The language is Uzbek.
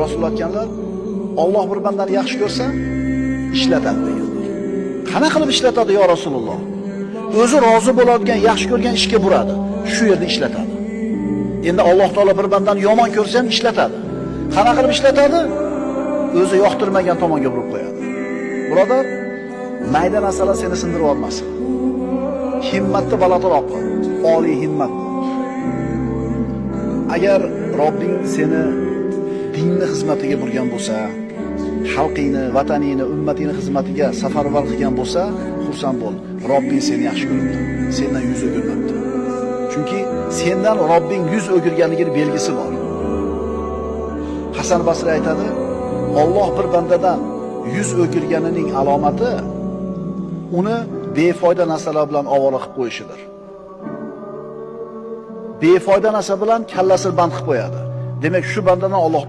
Rasululloh aytganlar, Alloh bir bandani yaxshi ko'rsa, ishlatadi deganlar. Qana qilib ishlatadi yo Rasululloh? O'zi rozi bo'ladigan, yaxshi ko'rgan ishga buradi. Shu yerda ishlatadi. Endi Alloh taolo bir bandani yomon ko'rsa ham ishlatadi. Qana qilib ishlatadi? O'zi yoqtirmagan tomonga burib qo'yadi. Birodar, mayda narsalar seni sindirib olmasin. Himmatni balandroq qil. Oliy himmat. Agar Robbing seni dinni xizmatiga burgan bo'lsa, xalqingni, vataningni, ummatingni xizmatiga safarbar qilgan bo'lsa, xursand bo'l. Robbing seni yaxshi ko'ribdi. Sendan yuz o'girmabdi. Chunki sendan Robbing yuz o'girganligining belgisi bor. Hasan Basri aytadi, Alloh bir bandadan yuz o'girganining alomati uni befoyda narsalar bilan ovora qilib qo'yishidir. Befoyda narsa bilan kallasini band qilib qo'yadi. Demak, shu bandadan Alloh